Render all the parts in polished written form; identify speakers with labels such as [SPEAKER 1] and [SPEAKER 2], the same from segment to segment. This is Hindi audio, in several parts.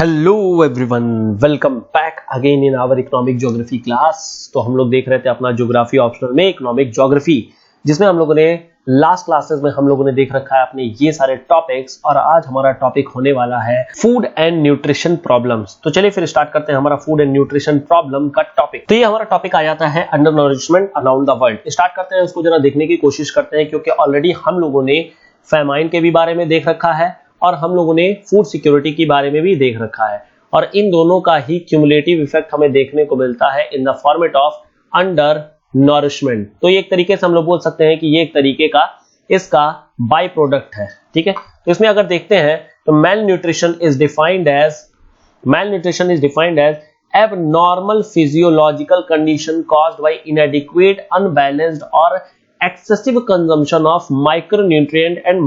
[SPEAKER 1] Hello everyone, welcome back again in our economic geography class. तो हम लोग देख रहे थे अपना ज्योग्राफी ऑप्शनल में इकोनॉमिक ज्योग्राफी, जिसमें हम लोगों ने लास्ट क्लासेस में हम लोगों ने देख रखा है अपने ये सारे टॉपिक्स। और आज हमारा टॉपिक होने वाला है फूड एंड न्यूट्रिशन प्रॉब्लम्स। तो चलिए फिर स्टार्ट करते हैं हमारा फूड एंड न्यूट्रिशन प्रॉब्लम का टॉपिक। तो ये हमारा टॉपिक आ जाता है under nourishment around the world. Start करते हैं, उसको जरा देखने की कोशिश करते हैं, क्योंकि ऑलरेडी हम लोगों ने फैमाइन के भी बारे में देख रखा है और हम लोगों ने फूड सिक्योरिटी के बारे में भी देख रखा है, और इन दोनों का ही क्यूमुलेटिव इफेक्ट हमें देखने को मिलता है in the format of under nourishment. तो ये एक तरीके से हम लोग बोल सकते हैं कि ये एक तरीके का इसका बाय प्रोडक्ट है। ठीक है, तो इसमें अगर देखते हैं तो malnutrition is defined as abnormal physiological condition caused by inadequate, unbalanced or excessive consumption of macronutrient and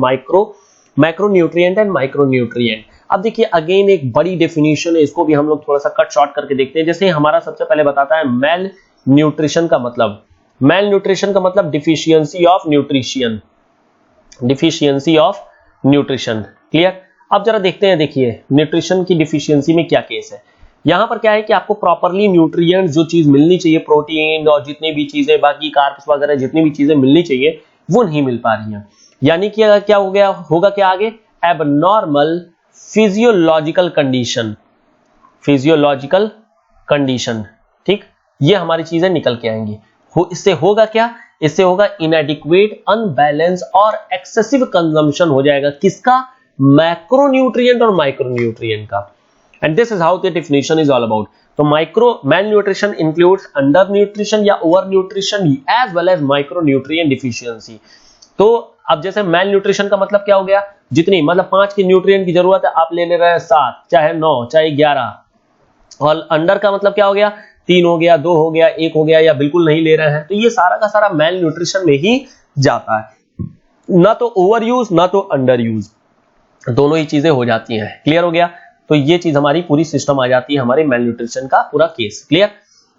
[SPEAKER 1] micronutrient। अब देखिए अगेन एक बड़ी डेफिनेशन है, इसको भी हम लोग थोड़ा सा कट शॉर्ट करके देखते हैं। जैसे हमारा सबसे पहले बताता है मेल न्यूट्रिशन का मतलब डिफिशियंसी ऑफ न्यूट्रिशन। क्लियर? अब जरा देखते हैं, देखिए न्यूट्रिशन की डिफिशियंसी में क्या केस है। यहां पर क्या है कि आपको प्रॉपरली न्यूट्रिएंट जो चीज मिलनी चाहिए, प्रोटीन और जितनी भी चीजें बाकी कार्ब्स वगैरह जितनी भी चीजें मिलनी चाहिए वो नहीं मिल पा रही हैं। यानी कि क्या हो गया, होगा क्या आगे, एबनॉर्मल फिजियोलॉजिकल कंडीशन। ठीक, ये हमारी चीजें निकल के आएंगी। इससे होगा क्या, इससे होगा इनएडिक्वेट, अनबैलेंस और एक्सेसिव कंजम्पशन हो जाएगा किसका, मैक्रोन्यूट्रिएंट और माइक्रोन्यूट्रिएंट का। And this is how the definition is all about. तो malnutrition includes undernutrition या overnutrition as well as micronutrient deficiency. तो अब जैसे मेल न्यूट्रिशन का मतलब क्या हो गया, जितनी मतलब 5 की न्यूट्रिएंट की जरूरत है आप ले रहे हैं 7, चाहे 9, चाहे 11। और अंडर का मतलब क्या हो गया, 3 हो गया, 2 हो गया, 1 हो गया, या बिल्कुल नहीं ले रहे हैं। तो ये सारा का सारा मेल न्यूट्रिशन में ही जाता है, ना तो ओवर यूज ना तो अंडर यूज, दोनों ही चीजें हो जाती हैं। क्लियर हो गया? तो ये चीज हमारी पूरी सिस्टम आ जाती है हमारे मेल न्यूट्रिशन का पूरा केस। क्लियर?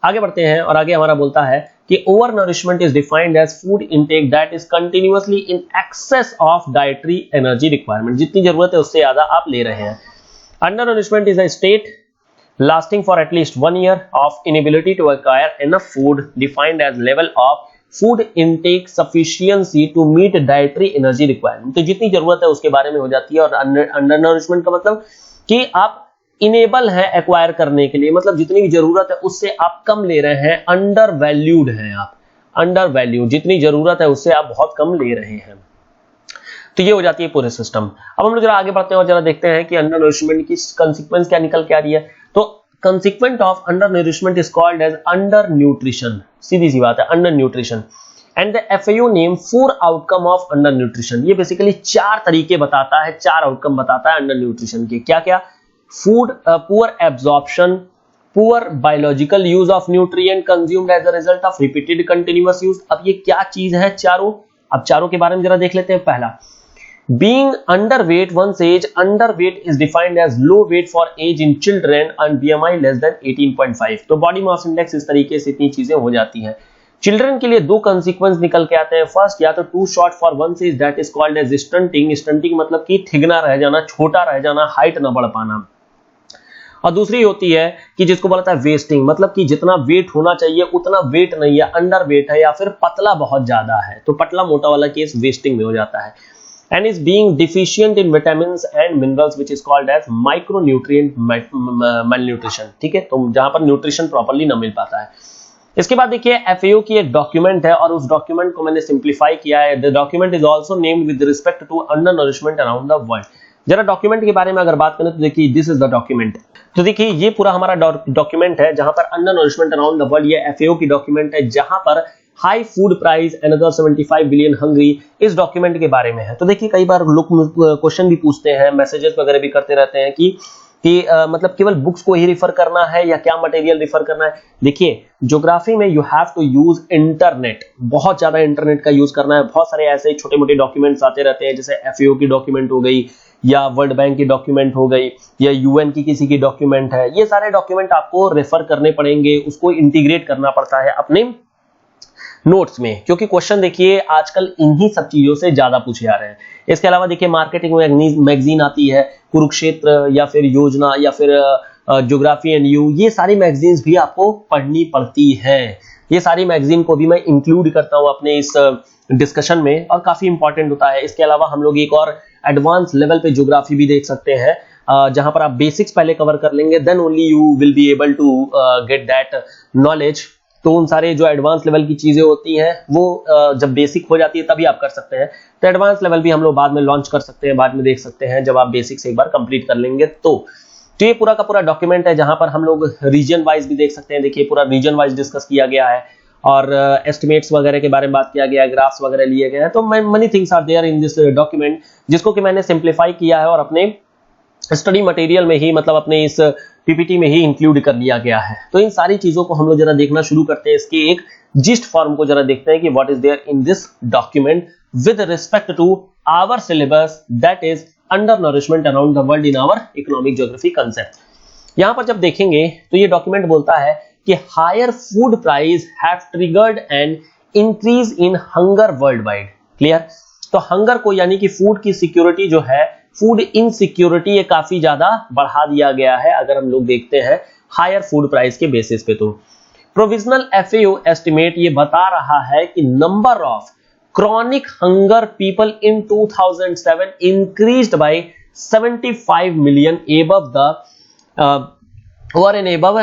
[SPEAKER 1] आगे बढ़ते हैं और आगे हमारा बोलता है कि over nourishment is defined as food intake that is continuously in excess of dietary energy requirement. जितनी जरूरत है उससे ज्यादा आप ले रहे हैं। Under nourishment is a state lasting for at least 1 year of inability to acquire enough food, defined as level of food intake sufficiency to meet dietary energy requirement। तो जितनी जरूरत है उसके बारे में हो जाती है। और अंडर नरिशमेंट का मतलब कि आप इनेबल है एक्वायर करने के लिए, मतलब जितनी भी जरूरत है उससे आप कम ले रहे हैं, अंडर वैल्यूड हैं आप, अंडर वैल्यू, जितनी जरूरत है उससे आप बहुत कम ले रहे हैं। तो ये हो जाती है पूरे सिस्टम। अब हम लोग जरा आगे बढ़ते हैं और जरा देखते हैं कि अंडर नरिशमेंट की कंसीक्वेंस क्या निकल के आ रही है। तो consequent of under nourishment is called as undernutrition. सीधी सी बात है, undernutrition. And the FAO name 4 outcome of undernutrition. ये बेसिकली 4 तरीके बताता है, 4 आउटकम बताता है अंडर न्यूट्रिशन के। क्या क्या? Food poor absorption, poor biological use of nutrient consumed as a result of repeated continuous use. अब ये क्या चीज है चारों, अब चारों के बारे में जरा देख लेते हैं। पहला, being underweight one's age। underweight is defined as low weight for age in children and BMI less than 18.5। तो बॉडी मास इंडेक्स इस तरीके से इतनी चीजें हो जाती हैं। चिल्ड्रन के लिए 2 कंसीक्वेंस निकल के आते हैं। फर्स्ट, या तो too short for one's age that is called as stunting. Stunting मतलब कि ठिगना रह जाना, छोटा रह जाना, हाइट ना बढ़ पाना। और दूसरी होती है कि जिसको बोलता है वेस्टिंग, मतलब कि जितना वेट होना चाहिए उतना वेट नहीं है, अंडर वेट है या फिर पतला बहुत ज्यादा है। तो पतला मोटा वाला केस वेस्टिंग में हो जाता है। and is being deficient in vitamins and minerals which is called as micronutrient malnutrition। ठीक है, तो जहां पर न्यूट्रिशन प्रॉपर्ली ना मिल पाता है। इसके बाद देखिए FAO की एक डॉक्यूमेंट है और उस डॉक्यूमेंट को मैंने सिंप्लीफाई किया है। The document is also named with respect to under nourishment around the world. जरा डॉक्यूमेंट के बारे में अगर बात करें तो देखिए दिस इज द डॉक्यूमेंट। तो देखिए ये पूरा हमारा डॉक्यूमेंट है जहां पर under nourishment around the world, ये FAO की डॉक्यूमेंट है जहां पर high food price another 75 billion hungry इस डॉक्यूमेंट के बारे में है। तो देखिए कई बार लोग क्वेश्चन भी पूछते हैं, मैसेजेस वगैरह भी करते रहते हैं कि मतलब केवल बुक्स को ही रिफर करना है या क्या मटेरियल रिफर करना है। देखिए ज्योग्राफी में you have to use internet, बहुत ज्यादा इंटरनेट का यूज करना है। बहुत सारे ऐसे छोटे मोटे डॉक्यूमेंट्स आते रहते हैं, जैसे FAO की डॉक्यूमेंट हो गई या वर्ल्ड बैंक की डॉक्यूमेंट हो गई या UN की किसी की डॉक्यूमेंट है। ये सारे डॉक्यूमेंट आपको रेफर करने पड़ेंगे, उसको इंटीग्रेट करना पड़ता है अपने नोट्स में, क्योंकि क्वेश्चन देखिए आजकल इन्हीं सब चीजों से ज्यादा पूछे आ रहे हैं। इसके अलावा देखिए मार्केटिंग मैगजीन आती है, कुरुक्षेत्र या फिर योजना या फिर ज्योग्राफी एंड यू, ये सारी मैगजीन्स भी आपको पढ़नी पड़ती है। ये सारी मैगजीन को भी मैं इंक्लूड करता हूं अपने इस डिस्कशन में और काफी इंपॉर्टेंट होता है। इसके अलावा हम लोग एक और एडवांस लेवल पे ज्योग्राफी भी देख सकते हैं, जहां पर आप बेसिक्स पहले कवर कर लेंगे, then only you will be able to get that knowledge. तो उन सारे जो एडवांस लेवल की चीजें होती हैं वो जब बेसिक हो जाती है तभी आप कर सकते हैं। तो एडवांस लेवल भी हम लोग बाद में लॉन्च कर सकते हैं, बाद में देख सकते हैं जब आप बेसिक्स एक बार कंप्लीट कर लेंगे। तो ये पूरा का पूरा डॉक्यूमेंट है जहां पर हम लोग रीजन वाइज भी देख सकते हैं। देखिए पूरा रीजन वाइज डिस्कस किया गया है और एस्टिमेट्स वगैरह के बारे में बात किया गया है, ग्राफ्स वगैरह लिए गए हैं। तो many things are there in this document, जिसको कि मैंने सिंप्लीफाई किया है और अपने स्टडी मटेरियल में ही, मतलब अपने इस पीपीटी में ही इंक्लूड कर लिया गया है। तो इन सारी चीजों को हम लोग जरा देखना शुरू करते हैं। इसके एक जिस्ट फॉर्म को जरा देखते हैं कि what is there in this document with respect to our syllabus, that is under nourishment around the world in our economic geography concept. यहां पर जब देखेंगे तो ये डॉक्यूमेंट बोलता है कि higher food price have triggered an increase in hunger world wide. Clear? तो हंगर को यानी कि फूड की सिक्योरिटी जो है, फूड इनसिक्योरिटी, ये काफी ज्यादा बढ़ा दिया गया है अगर हम लोग देखते हैं हायर फूड प्राइस के बेसिस पे। तो प्रोविजनल एफएओ एस्टिमेट ये बता रहा है कि number of chronic hunger people in 2007 increased by 75 million above the over and above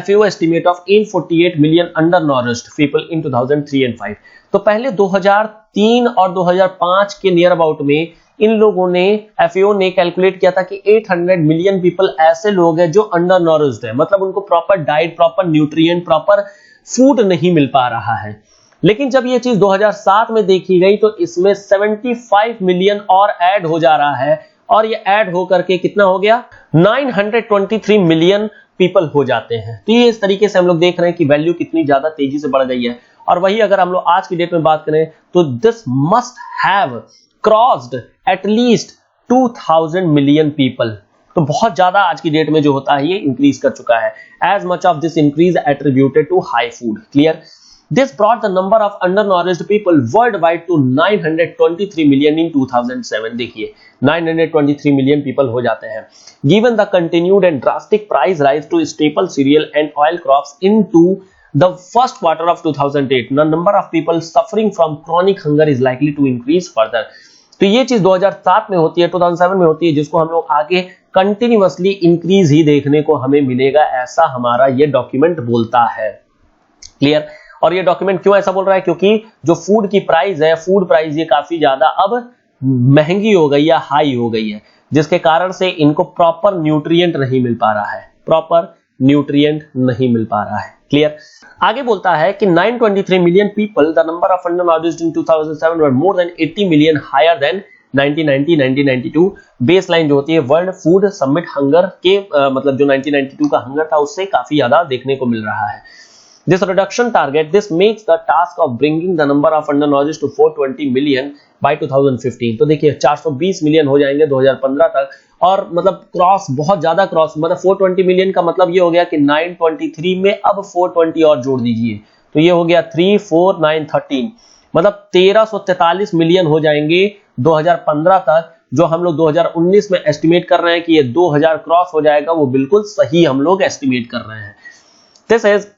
[SPEAKER 1] FAO estimate of 48 million undernourished people in 2003 and 5। तो पहले 2003 और 2005 के नियर अबाउट में इन लोगों ने, FAO ने कैलकुलेट किया था कि 800 मिलियन पीपल ऐसे लोग हैं जो अंडरनरिश्ड है, मतलब उनको proper diet, proper nutrient, proper food नहीं मिल पा रहा है। लेकिन जब ये चीज 2007 में देखी गई तो इसमें 75 मिलियन और ऐड हो जा रहा है और ये ऐड होकर के कितना हो गया, 923 मिलियन पीपल हो जाते हैं। तो ये इस तरीके से हम लोग देख रहे हैं कि वैल्यू कितनी ज्यादा तेजी से बढ़ गई है। और वही अगर हम लोग आज की डेट में बात करें तो this must have crossed at least 2000 million people. तो बहुत ज्यादा आज की डेट में जो होता है ये इंक्रीज कर चुका है। As much of this increase attributed to high food. Clear? This brought the number of undernourished people worldwide to 923 million in 2007। देखिए 923 million people हो जाते हैं। Given the continued and drastic price rise to staple cereal and oil crops into the first quarter of 2008, the number of people suffering from chronic hunger is likely to increase further। तो ये चीज 2007 में होती है, 2007 में होती है, जिसको हम लोग आगे कंटिन्यूअसली इंक्रीज ही देखने को हमें मिलेगा, ऐसा हमारा ये डॉक्यूमेंट बोलता है। क्लियर? और ये डॉक्यूमेंट क्यों ऐसा बोल रहा है? क्योंकि जो फूड की प्राइस है, फूड प्राइस ये काफी ज्यादा अब महंगी हो गई या हाई हो गई है, जिसके कारण से इनको प्रॉपर न्यूट्रिएंट नहीं मिल पा रहा है, प्रॉपर न्यूट्रिएंट नहीं मिल पा रहा है। क्लियर? आगे बोलता है कि 923 million people, the number of undernourished in 2007 were more than 80 million higher than 1990-1992। Baseline जो होती है वर्ल्ड फूड समिट हंगर के मतलब जो 1992 का हंगर था उससे काफी ज्यादा देखने को मिल रहा है। This reduction target, this makes the task of bringing the number of undernourished to 420 million by 2015। तो देखिए 420 मिलियन हो जाएंगे 2015 तक, और मतलब क्रॉस, बहुत ज्यादा क्रॉस, मतलब 420 मिलियन का मतलब ये हो गया कि 923 में अब 420 और जोड़ दीजिए, तो ये हो गया 3, 4, 9, 13, मतलब 1343 मिलियन हो जाएंगे 2015 तक। जो हम लोग 2019 में एस्टिमेट कर रहे हैं कि ये 2000 क्रॉस हो जाएगा, वो बिल्कुल सही हम लोग एस्टिमेट कर रहे हैं। This is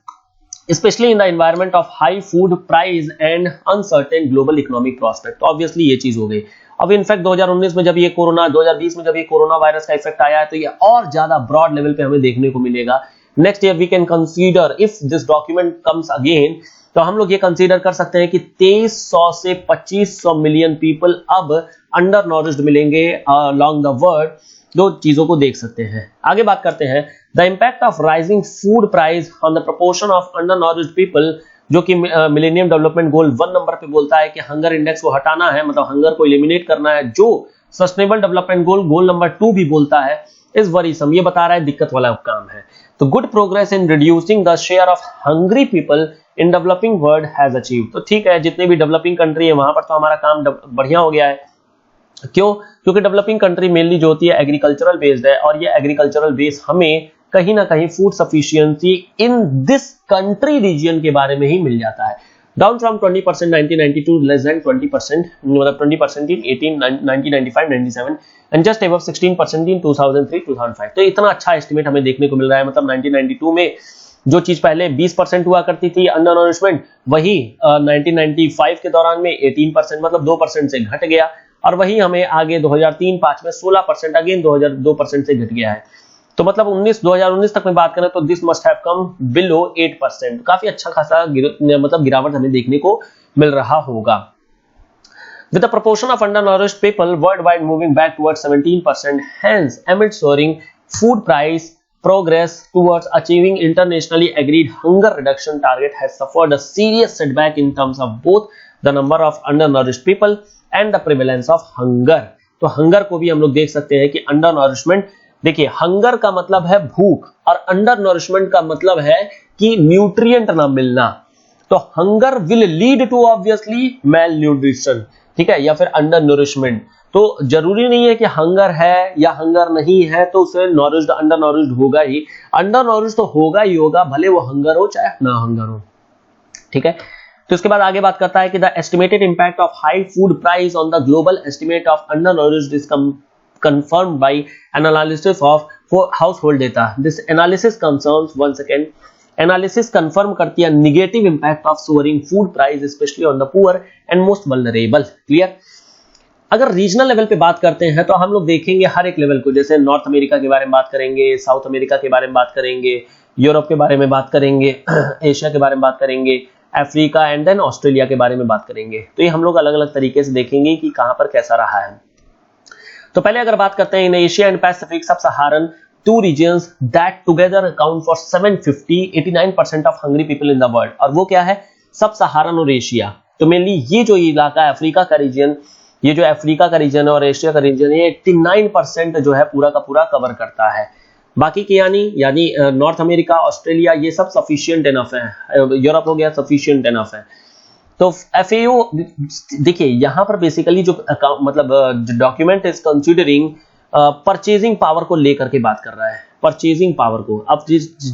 [SPEAKER 1] especially in the environment of high food price and uncertain global economic prospect। तो obviously ये चीज हो गई। अब इनफैक्ट 2019 में जब ये कोरोना, 2020 में जब ये कोरोना वायरस का इफेक्ट आया है, तो ये और ज्यादा ब्रॉड लेवल पे हमें देखने को मिलेगा। Next year we can consider, if this document comes again, तो हम लोग ये कंसीडर कर सकते हैं कि 2300 से 2500 मिलियन पीपल अब अंडर नॉरिश्ड मिलेंगे अलोंग द वर्ल्ड। दो चीजों को देख सकते हैं। आगे बात करते हैं the impact of rising food price on the proportion of undernourished people, जो कि मिलेनियम डेवलपमेंट गोल 1 नंबर पे बोलता है कि हंगर इंडेक्स को हटाना है, मतलब हंगर को एलिमिनेट करना है। जो सस्टेनेबल डेवलपमेंट गोल नंबर 2 भी बोलता है इस वरीसम, ये बता रहा है दिक्कत वाला काम है। तो good progress in reducing the share of hungry people in developing world has achieved. तो ठीक है, जितने भी डेवलपिंग कंट्री है वहां पर तो हमारा काम बढ़िया हो गया है। क्यों? क्योंकि डेवलपिंग कंट्री मेनली जो होती है एग्रीकल्चरल बेस्ड है, और ये एग्रीकल्चरल बेस हमें कहीं ना कहीं food sufficiency in this country reason के बारे में ही मिल जाता है। डाउन फ्रॉम 20% 1992 लेस देन 20%, मतलब 20% इन 1995-97 एंड जस्ट अबव 16% इन 2003-2005। तो इतना अच्छा एस्टिमेट हमें देखने को मिल रहा है। मतलब 1992 में जो चीज पहले 20% हुआ करती थी अंडर नरिशमेंट, वही 1995 के दौरान में 18%, मतलब 2% से घट गया, और वही हमें आगे 2003-05 में 16%, अगेन 2% से घट गया है। तो मतलब 2019 तक में बात करें तो this must have come below 8%, काफी अच्छा खासा मतलब गिरावट हमें देखने को मिल रहा होगा। With the proportion of undernourished people worldwide moving back towards 17%, hence amid soaring food price, progress towards achieving internationally agreed hunger reduction target has suffered a serious setback in terms of both the number of undernourished people and the prevalence of hunger। तो हंगर को भी हम लोग देख सकते हैं कि अंडर नरिशमेंट, देखिए हंगर का मतलब है भूख और अंडर नरिशमेंट का मतलब है कि न्यूट्रिएंट ना मिलना। तो hunger will lead to obviously malnutrition, ठीक है, या फिर अंडर नरिशमेंट। तो जरूरी नहीं है कि हंगर है या हंगर नहीं है तो उसे नॉरिश्ड अंडर नॉरिश्ड होगा ही, अंडर नॉरिश्ड तो होगा ही होगा, भले वो हंगर हो चाहे ना हंगर हो, ठीक है। तो इसके बाद आगे बात करता है कि the estimated impact of high food price on the global estimate of undernourished is confirmed by analysis of household data. This analysis concerns, once again, analysis confirm करती है negative impact of soaring food price especially on the poor and most vulnerable. Clear? अगर रीजनल लेवल पे बात करते हैं तो हम लोग देखेंगे हर एक लेवल को, जैसे नॉर्थ अमेरिका के बारे में बात करेंगे, साउथ अमेरिका के बारे में बात करेंगे, यूरोप के बारे में बात करेंगे, एशिया के बारे में बात करेंगे, अफ्रीका एंड देन ऑस्ट्रेलिया के बारे में बात करेंगे। तो ये हम लोग अलग अलग तरीके से देखेंगे कि कहां पर कैसा रहा है। तो पहले अगर बात करते हैं इन एशिया एंड पैसिफिक सब सहारन, two regions that together account for 89% of hungry people in the world, और वो क्या है, सब सहारन और एशिया। तो मेनली ये जो इलाका है अफ्रीका का रीजन, ये जो अफ्रीका का रीजन है और एशिया का रीजन, ये 89% जो है पूरा का पूरा कवर करता है। बाकी के यानी नॉर्थ अमेरिका, ऑस्ट्रेलिया, ये सब सफिशिएंट इनफ है, यूरोप हो गया सफिशिएंट इनफ है। तो FAO देखिए यहां पर बेसिकली जो मतलब document is considering purchasing power को लेकर के बात कर रहा है, परचेजिंग पावर को। अब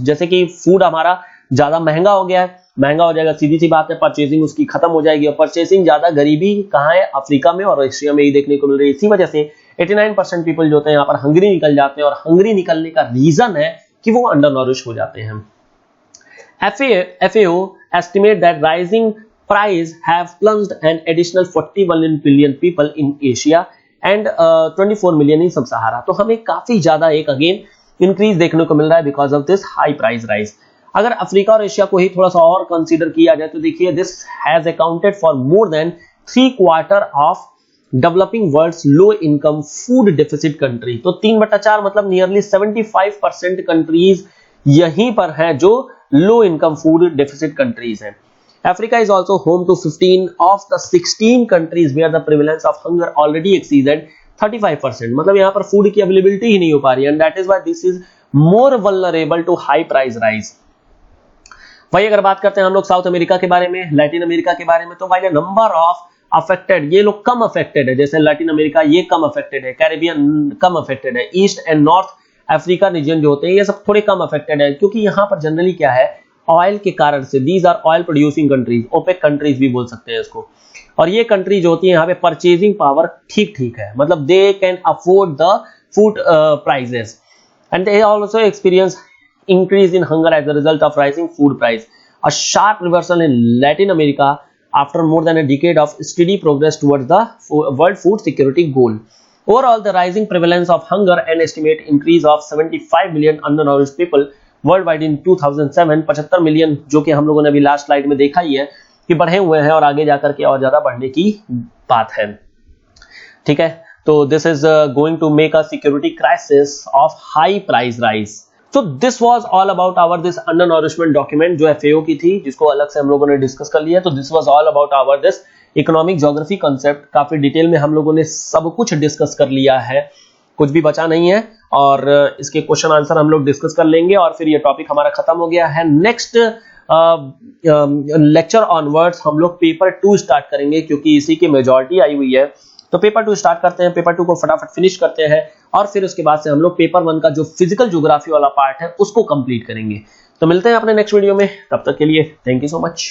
[SPEAKER 1] जैसे कि फूड हमारा ज्यादा महंगा हो गया है, महंगा हो जाएगा, सीधी सी बात है, परचेजिंग उसकी खत्म हो जाएगी, और परचेजिंग ज्यादा गरीबी कहाँ है, अफ्रीका में और एशिया में ही देखने को मिल रही है। इसी वजह से 89% पीपल जो होते हैं यहाँ पर हंगरी निकल जाते हैं, और हंगरी निकलने का रीजन है कि वो अंडर नॉरिश हो जाते हैं। FAO estimate that rising price have plunged an additional 41 billion people in Asia and 24 million in Sub-Sahara। तो हमें काफी ज्यादा एक अगेन इंक्रीज देखने को मिल रहा है because of this high price rise. अगर अफ्रीका और एशिया को ही थोड़ा सा और कंसीडर किया जाए तो देखिए this has accounted for more than 3/4 of developing world's low income food deficit country. तो 3/4 मतलब नियरली 75% कंट्रीज यहीं पर हैं जो लो इनकम फूड डेफिसिट कंट्रीज हैं। Africa is also home to 15 of the 16 countries where the prevalence of hunger already exceeded 35%। मतलब यहाँ पर फूड की अवेलेबिलिटी ही नहीं हो पा रही है, and that is why this is more vulnerable to high price rise। वही अगर बात करते हैं हम लोग साउथ अमेरिका के बारे में, लैटिन अमेरिका के बारे में, तो भाई नंबर ऑफ अफेक्टेड, ये लोग कम अफेक्टेड है, जैसे लैटिन अमेरिका ये कम अफेक्टेड है, कैरेबियन कम अफेक्टेड है, east and north Africa reason जो होते हैं ये सब थोड़े कम अफेक्टेड है, क्योंकि यहाँ पर जनरली क्या है, ऑयल के कारण से, these are oil producing countries, OPEC countries भी बोल सकते हैं इसको, और ये कंट्री जो होती है यहाँ पे परचेजिंग पावर ठीक ठीक है, मतलब they can afford the food prices and they also experience increase in hunger as a result of rising food price. A sharp reversal in Latin America after more than a decade of steady progress towards the World Food Security goal. Overall, the rising prevalence of hunger and estimate increase of 75 million undernourished people worldwide in 2007, 75 million जो कि हम लोगों ने अभी लास्ट स्लाइड में देखा ही है कि बढ़े हुए हैं और आगे जाकर के और ज्यादा बढ़ने की बात है। ठीक है, तो this is going to make a security crisis of high price rise. So this was all about our this undernourishment document जो FAO की थी, जिसको अलग से हम लोगों ने डिस्कस कर लिया। तो this was all about our this economic geography concept. काफी डिटेल में हम लोगों ने सब कुछ डिस्कस कर लिया है, कुछ भी बचा नहीं है, और इसके क्वेश्चन आंसर हम लोग डिस्कस कर लेंगे और फिर ये टॉपिक हमारा खत्म हो गया है। नेक्स्ट लेक्चर ऑनवर्ड्स हम लोग पेपर 2 स्टार्ट करेंगे, क्योंकि इसी की मेजॉरिटी आई हुई है। तो पेपर 2 स्टार्ट करते हैं, पेपर 2 को फटाफट फिनिश करते हैं और फिर उसके बाद से हम लोग पेपर 1 का जो फिजिकल ज्योग्राफी वाला पार्ट है उसको कंप्लीट करेंगे। तो मिलते हैं अपने नेक्स्ट वीडियो में, तब तक के लिए थैंक यू सो मच।